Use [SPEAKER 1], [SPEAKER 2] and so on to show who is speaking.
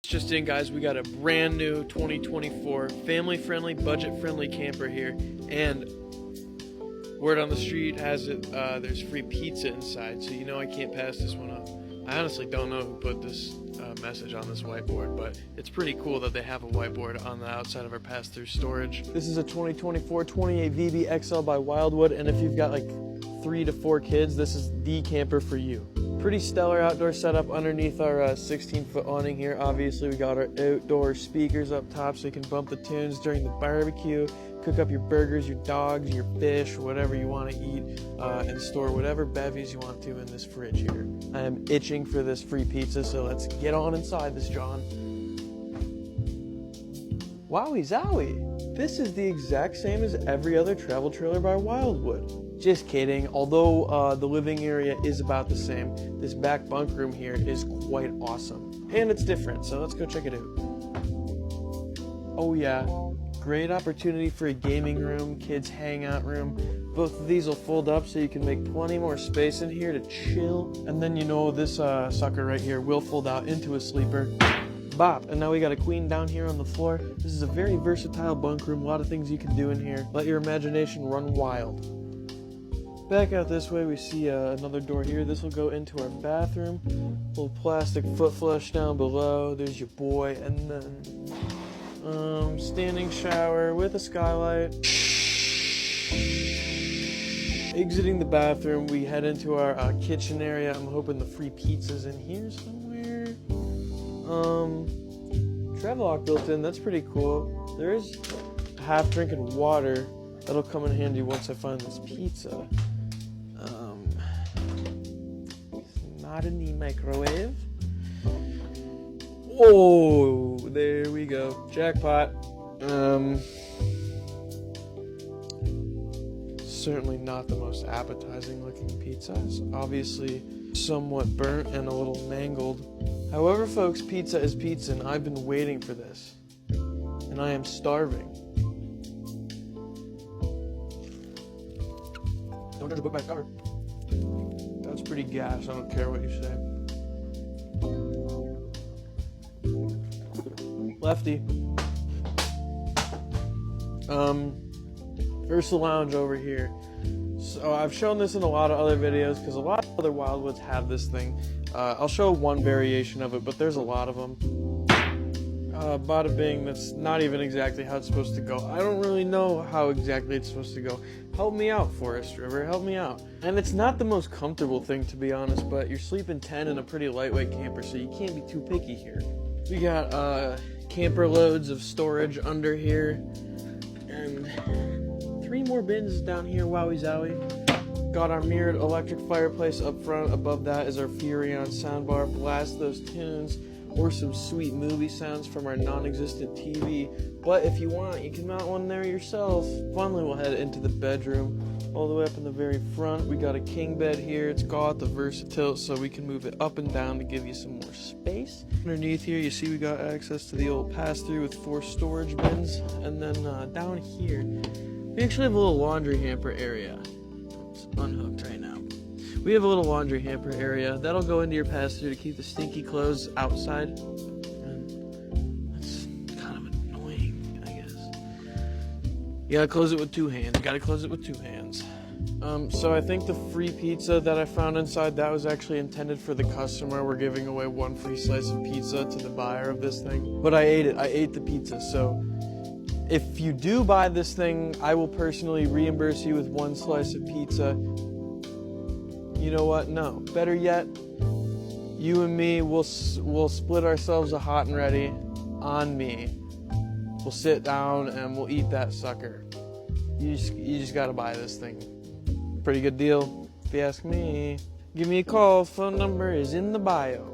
[SPEAKER 1] Just in, guys, we got a brand new 2024 family-friendly, budget-friendly camper here, and word on the street has it there's free pizza inside, so you know I can't pass this one up. I honestly don't know who put this message on this whiteboard, but it's pretty cool that they have a whiteboard on the outside of our pass-through storage. This is a 2024 28 VB XL by Wildwood, and if you've got like 3 to 4 kids, this is the camper for you. Pretty stellar outdoor setup underneath our 16-foot awning here. Obviously, we got our outdoor speakers up top so you can bump the tunes during the barbecue, cook up your burgers, your dogs, your fish, whatever you want to eat, and store whatever bevies you want to in this fridge here. I am itching for this free pizza, so let's get on inside this, John. Wowie zowie! This is the exact same as every other travel trailer by Wildwood. Just kidding, although the living area is about the same, this back bunk room here is quite awesome. And it's different, so let's go check it out. Oh yeah, great opportunity for a gaming room, kids hangout room. Both of these will fold up so you can make plenty more space in here to chill. And then you know this sucker right here will fold out into a sleeper. Bop, and now we got a queen down here on the floor. This is a very versatile bunk room, a lot of things you can do in here. Let your imagination run wild. Back out this way, we see another door here. This will go into our bathroom. Little plastic foot flush down below. There's your boy, and then standing shower with a skylight. Exiting the bathroom, we head into our kitchen area. I'm hoping the free pizza's in here somewhere. Travelock built in. That's pretty cool. There is half drinking water. That'll come in handy once I find this pizza. Not in the microwave. Oh, there we go. Jackpot. Certainly not the most appetizing looking pizza. It's obviously somewhat burnt and a little mangled. However, folks, pizza is pizza, and I've been waiting for this. And I am starving. Don't judge a book by its cover. That's pretty gas, I don't care what you say. Lefty. Here's the lounge over here. So I've shown this in a lot of other videos because a lot of other Wildwoods have this thing. I'll show one variation of it, but there's a lot of them. Bada bing, that's not even exactly how it's supposed to go. I don't really know how exactly it's supposed to go. Help me out, Forest River, help me out. And it's not the most comfortable thing, to be honest, but you're sleeping 10 in a pretty lightweight camper, so you can't be too picky here. We got camper loads of storage under here, and 3 more bins down here, wowie zowie. Got our mirrored electric fireplace up front. Above that is our Furion soundbar. Blast those tunes or some sweet movie sounds from our non-existent TV. But if you want, you can mount one there yourself. Finally, we'll head into the bedroom. All the way up in the very front, we got a king bed here. It's got the Versatilt, so we can move it up and down to give you some more space. Underneath here, you see we got access to the old pass-through with 4 storage bins. And then down here, we actually have a little laundry hamper area. It's unhooked right now. We have a little laundry hamper area. That'll go into your pass-through to keep the stinky clothes outside. And that's kind of annoying, I guess. You gotta close it with 2 hands. So I think the free pizza that I found inside, that was actually intended for the customer. We're giving away 1 free slice of pizza to the buyer of this thing. But I ate it. I ate the pizza. So if you do buy this thing, I will personally reimburse you with 1 slice of pizza. You know what? No. Better yet, you and me, we'll split ourselves a hot and ready on me. We'll sit down and we'll eat that sucker. You just gotta buy this thing. Pretty good deal, if you ask me. Give me a call. Phone number is in the bio.